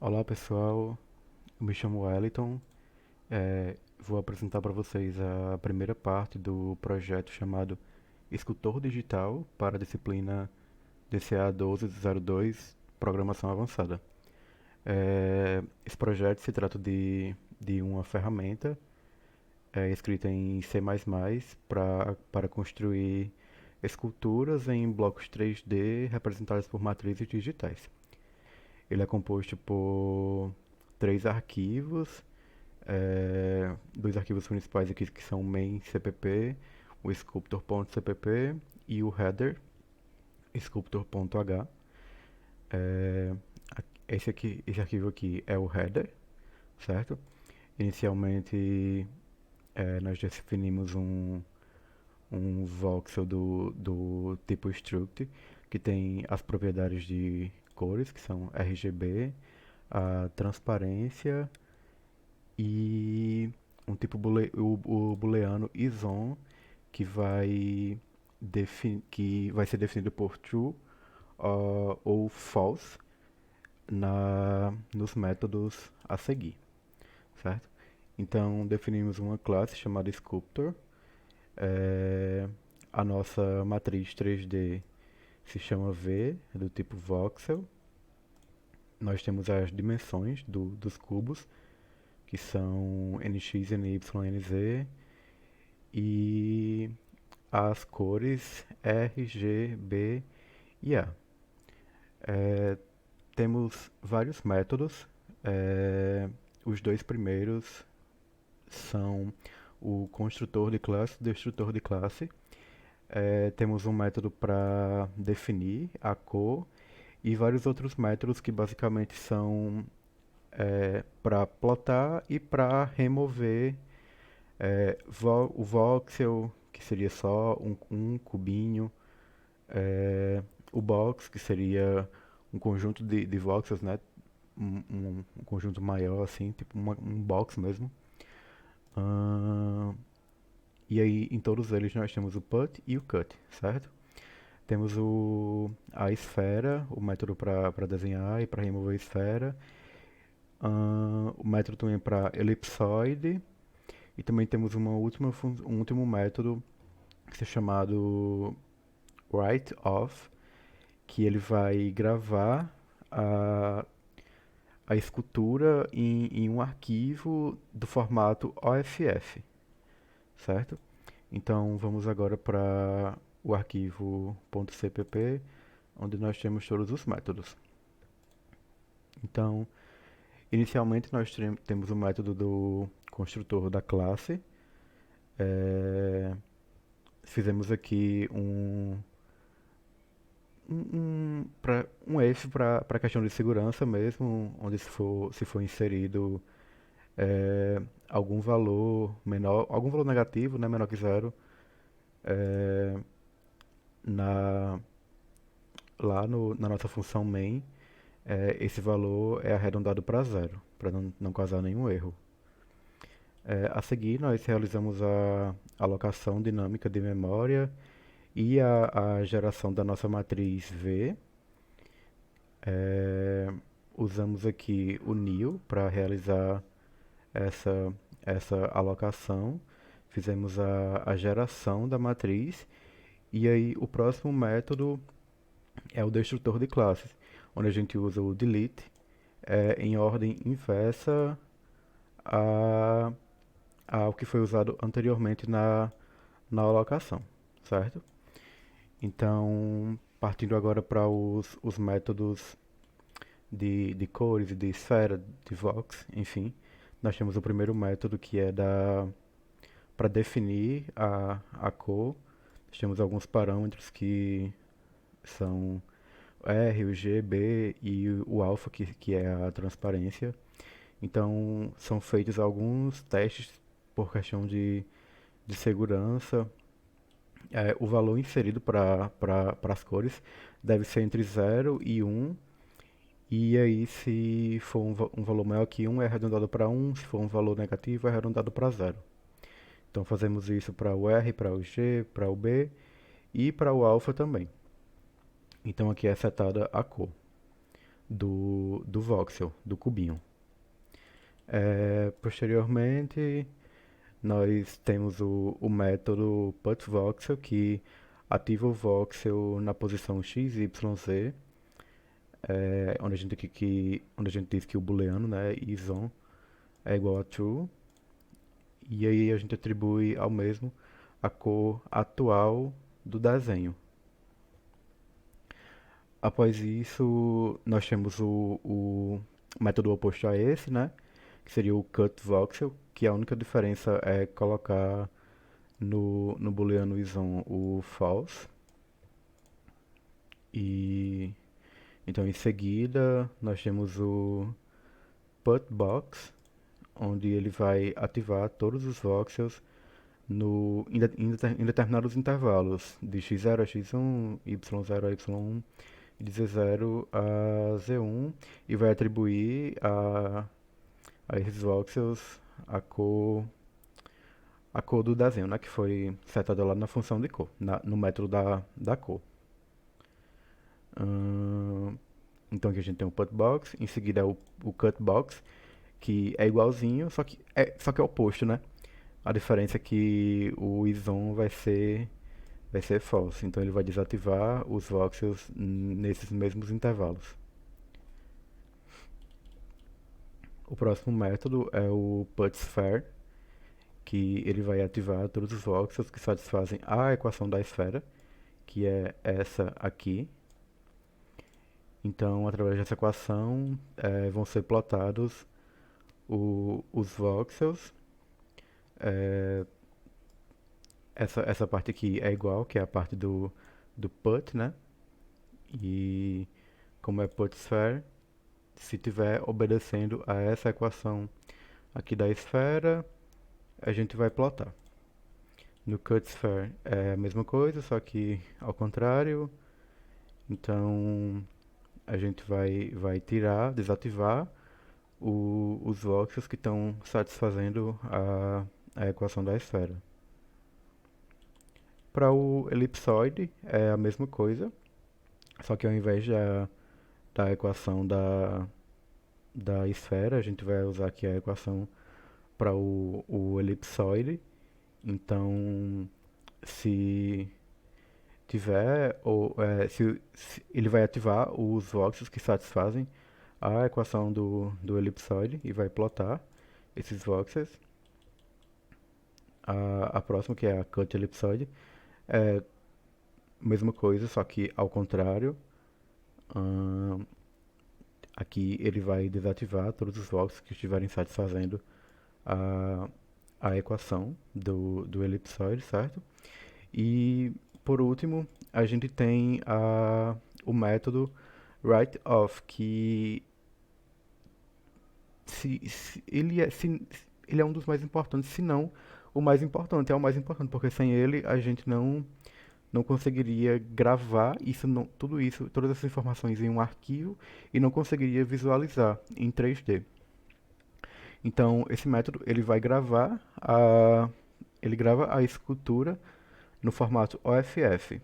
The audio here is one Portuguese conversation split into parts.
Olá pessoal, eu me chamo Wellington. Vou apresentar para vocês a primeira parte do projeto chamado Escultor Digital para a disciplina DCA 1202 Programação Avançada. Esse projeto se trata de uma ferramenta escrita em C++ para construir esculturas em blocos 3D representadas por matrizes digitais. Ele é composto por três arquivos, dois arquivos principais aqui que são o main.cpp, o sculptor.cpp e o header sculptor.h. É, esse arquivo aqui é o header, certo? Inicialmente nós definimos um voxel do tipo struct que tem as propriedades de cores, que são RGB, a transparência e um tipo o booleano isOn que vai ser definido por true ou false nos métodos a seguir, certo? Então definimos uma classe chamada Sculptor. É, a nossa matriz 3D se chama V, do tipo voxel. Nós temos as dimensões dos cubos, que são NX, NY, NZ, e as cores R, G, B e A. Temos vários métodos. Os dois primeiros são o construtor de classe e o destrutor de classe. Temos um método para definir a cor e vários outros métodos que basicamente são para plotar e para remover o voxel, que seria só um cubinho, o box, que seria um conjunto de voxels, né? Um conjunto maior, assim, tipo um box mesmo. Ahn, e aí, em todos eles, nós temos o put e o cut, certo? Temos a esfera, o método para desenhar e para remover a esfera. O método também para elipsoide. E também temos um último método que é chamado write-off, que ele vai gravar a, a escultura em um arquivo do formato OFF, certo? Então vamos agora para o arquivo .cpp, onde nós temos todos os métodos. Então, inicialmente nós temos o método do construtor da classe. É, Fizemos aqui um if para questão de segurança mesmo, onde se for inserido algum valor menor, algum valor negativo, né, menor que zero, é, na, na nossa função main, esse valor é arredondado para zero, para não causar nenhum erro. A seguir, nós realizamos a alocação dinâmica de memória e a geração da nossa matriz V. É, Usamos aqui o nil para realizar essa, essa alocação. Fizemos a geração da matriz. E aí, o próximo método é o destrutor de classes, onde a gente usa o delete em ordem inversa a, ao que foi usado anteriormente na alocação, certo? Então, partindo agora para os métodos de cores, de esfera, de vox, enfim, nós temos o primeiro método que é para definir a cor. Nós temos alguns parâmetros que são R, o G, B e o alfa, que é a transparência. Então, são feitos alguns testes por questão de segurança. O valor inserido para as cores deve ser entre 0 e 1. E aí, se for um valor maior que 1, é arredondado para 1. Se for um valor negativo, é arredondado para 0. Então, fazemos isso para o R, para o G, para o B e para o alfa também. Então, aqui é setada a cor. do voxel, do cubinho. Posteriormente, nós temos o método putVoxel, que ativa o voxel na posição x, y, z, onde a gente diz que o booleano, né, is_on, é igual a true, e aí a gente atribui ao mesmo a cor atual do desenho. Após isso, nós temos o método oposto a esse, né, que seria o cutVoxel, que a única diferença é colocar no booleano is_on o false. E então em seguida nós temos o putBox, onde ele vai ativar todos os voxels em determinados intervalos, de x0 a x1, y0 a y1, e de z0 a z1, e vai atribuir a esses voxels a cor do desenho, né, que foi setada lá na função de cor, no método da cor. Então aqui a gente tem o putBox, em seguida é o cutBox, que é igualzinho, só que é oposto, né? A diferença é que o is_on vai ser false, então ele vai desativar os voxels nesses mesmos intervalos. O próximo método é o putSphere, que ele vai ativar todos os voxels que satisfazem a equação da esfera, que é essa aqui. Então, através dessa equação, vão ser plotados os voxels. É, essa parte aqui é igual, que é a parte do put, né? E como é putSphere, se tiver obedecendo a essa equação aqui da esfera, a gente vai plotar. No cutSphere é a mesma coisa, só que ao contrário. Então a gente vai desativar os voxels que estão satisfazendo a equação da esfera. Para o elipsoide é a mesma coisa, só que ao invés da equação da esfera, a gente vai usar aqui a equação para o elipsoide. Então, se tiver, se ele vai ativar os voxels que satisfazem a equação do elipsoide e vai plotar esses voxels. A próxima, que é a cut elipsoide, é a mesma coisa, só que ao contrário. Aqui ele vai desativar todos os voxels que estiverem satisfazendo a, a equação do elipsoide, certo? E por último, a gente tem o método write_off, que ele é um dos mais importantes, se não o mais importante. É o mais importante, porque sem ele a gente não conseguiria gravar tudo isso, todas essas informações em um arquivo e não conseguiria visualizar em 3D. Então, esse método ele grava a escultura no formato OFF,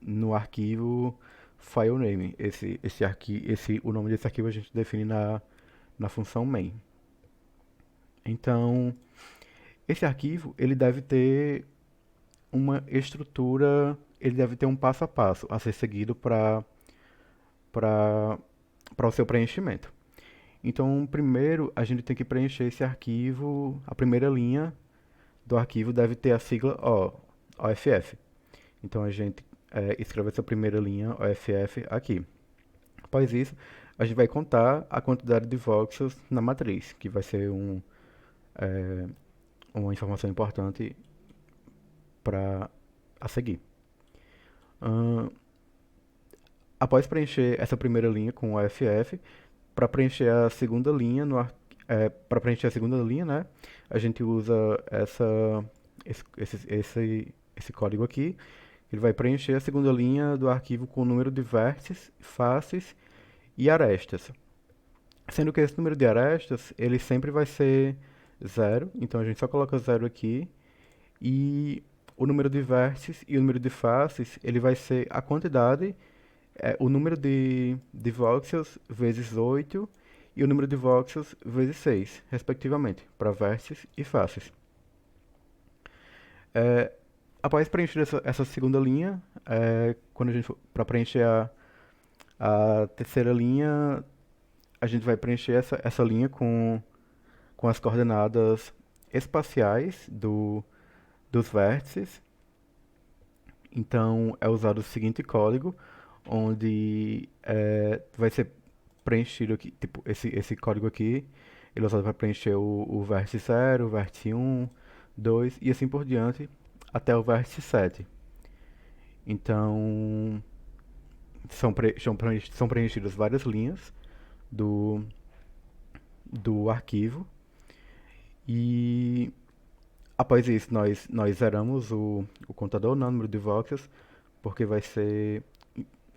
no arquivo filename. O nome desse arquivo a gente define na função main. Então, esse arquivo ele deve ter uma estrutura, ele deve ter um passo a passo a ser seguido para o seu preenchimento. Então, primeiro a gente tem que preencher esse arquivo, a primeira linha do arquivo deve ter a sigla OFF. Então a gente escreve essa primeira linha OFF aqui. Após isso, a gente vai contar a quantidade de voxels na matriz, que vai ser uma informação importante a seguir. Após preencher essa primeira linha com o OFF, para preencher a segunda linha né, a gente usa esse código aqui. Ele vai preencher a segunda linha do arquivo com o número de vértices, faces e arestas. Sendo que esse número de arestas, ele sempre vai ser 0, então a gente só coloca 0 aqui. E o número de vértices e o número de faces, ele vai ser a quantidade o número de voxels vezes 8 e o número de voxels vezes 6, respectivamente, para vértices e faces. É, após preencher essa segunda linha, quando a gente for para preencher a terceira linha, a gente vai preencher essa linha com as coordenadas espaciais dos vértices. Então, é usado o seguinte código, onde vai ser preenchido aqui, tipo, esse código aqui, ele é usado para preencher o vértice 0, o vértice 1, 2 e assim por diante, até o vértice 7. Então, são preenchidas várias linhas do, do arquivo e após isso nós zeramos o contador, não, o número de voxels, porque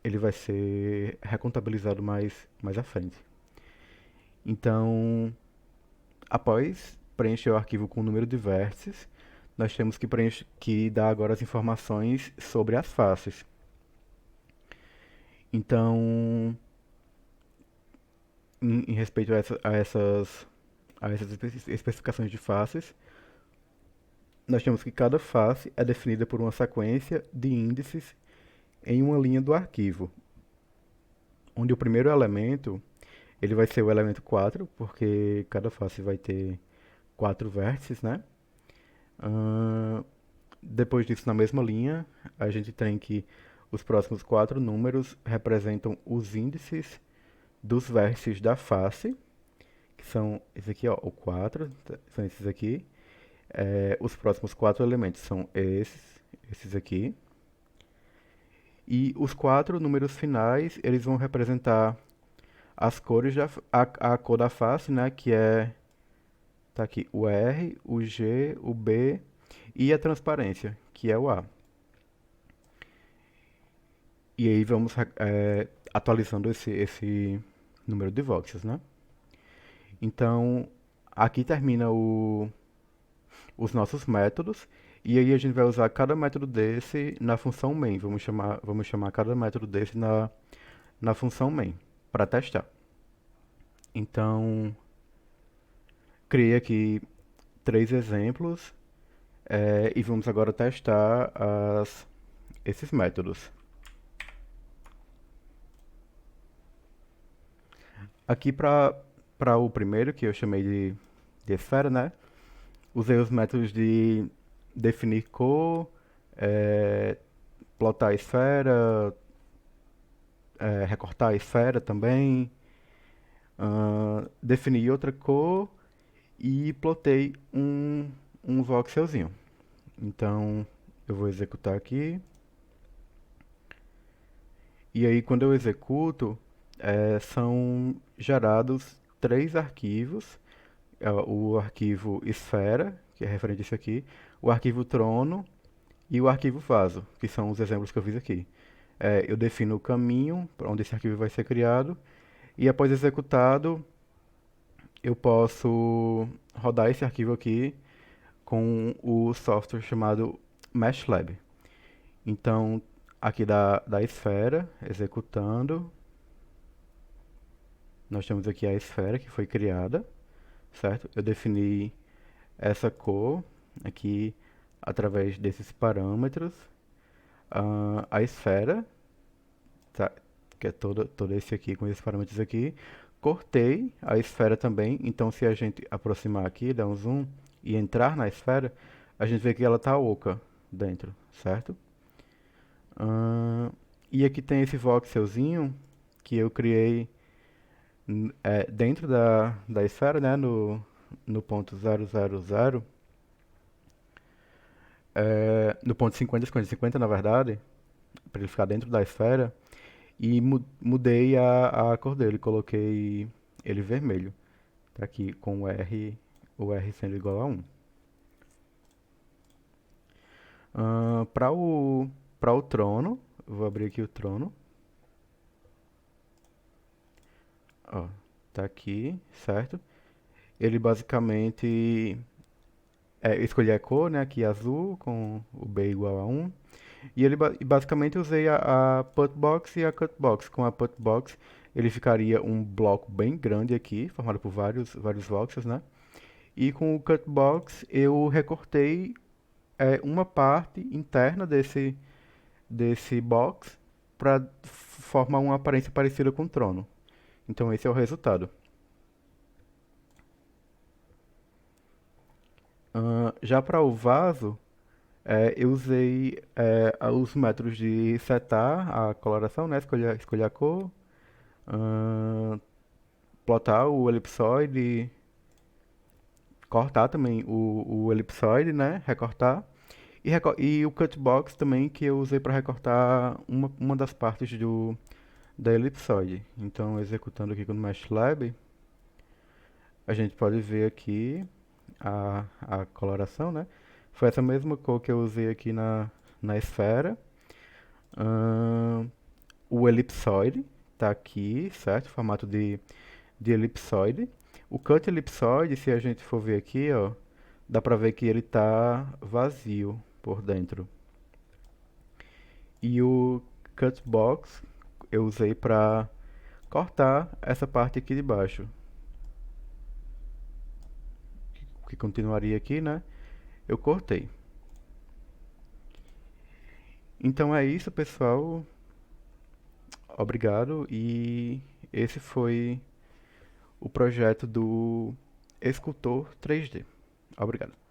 ele vai ser recontabilizado mais à frente. Então, após preencher o arquivo com o número de vértices, nós temos que dar agora as informações sobre as faces. Então, em respeito a essas especificações de faces, nós temos que cada face é definida por uma sequência de índices em uma linha do arquivo, onde o primeiro elemento ele vai ser o elemento 4, porque cada face vai ter 4 vértices, né? Ahn, depois disso, na mesma linha, a gente tem que os próximos 4 números representam os índices dos vértices da face, que são esse aqui, ó, o 4, são esses aqui. Os próximos 4 elementos são esses aqui. E os 4 números finais, eles vão representar as cores, a cor da face, né, que tá aqui, o R, o G, o B e a transparência, que é o A. E aí vamos atualizando esse número de voxels, né? Então, aqui termina os nossos métodos. E aí a gente vai usar cada método desse na função main. Vamos chamar cada método desse na função main para testar. Então, criei aqui 3 exemplos e vamos agora testar esses métodos. Aqui para o primeiro, que eu chamei de esfera, né? Usei os métodos de definir cor, é, plotar a esfera, recortar a esfera também, definir outra cor e plotei um voxelzinho. Então eu vou executar aqui. E aí quando eu executo, são gerados 3 arquivos. O arquivo esfera, que é referente a isso aqui, o arquivo trono e o arquivo vaso, que são os exemplos que eu fiz aqui. Eu defino o caminho para onde esse arquivo vai ser criado e após executado, eu posso rodar esse arquivo aqui com o software chamado MeshLab. Então, aqui da esfera, executando, nós temos aqui a esfera que foi criada, certo? Eu defini essa cor aqui através desses parâmetros. A esfera, tá, que é todo esse aqui com esses parâmetros aqui. Cortei a esfera também, então se a gente aproximar aqui, dar um zoom e entrar na esfera, a gente vê que ela está oca dentro, certo? E aqui tem esse voxelzinho que eu criei dentro da esfera, né, no ponto 000, no ponto 50, 50, 50 na verdade, para ele ficar dentro da esfera, e mudei a cor dele, coloquei ele vermelho, tá aqui com o R sendo igual a 1. Para o trono, vou abrir aqui o trono. Ó, tá aqui, certo? Ele basicamente escolhi a cor, né? Aqui azul, com o B igual a 1. E basicamente usei a Putbox e a Cutbox. Com a Putbox ele ficaria um bloco bem grande aqui, formado por vários voxels, né? E com o Cutbox eu recortei uma parte interna desse box para formar uma aparência parecida com o trono. Então esse é o resultado. Já para o vaso, eu usei os métodos de setar a coloração, né? Escolher a cor, ahn, plotar o elipsoide, cortar também o elipsoide, né? Recortar. E o cutbox também, que eu usei para recortar uma das partes da elipsoide. Então, executando aqui com o MeshLab, a gente pode ver aqui a coloração, né? Foi essa mesma cor que eu usei aqui na esfera. Ahn, o elipsoide tá aqui, certo? Formato de elipsoide. O cut elipsoide, se a gente for ver aqui, ó, dá pra ver que ele tá vazio por dentro. E o cut box eu usei pra cortar essa parte aqui de baixo, que continuaria aqui, né? Eu cortei. Então é isso, pessoal. Obrigado. E esse foi o projeto do Escultor 3D. Obrigado.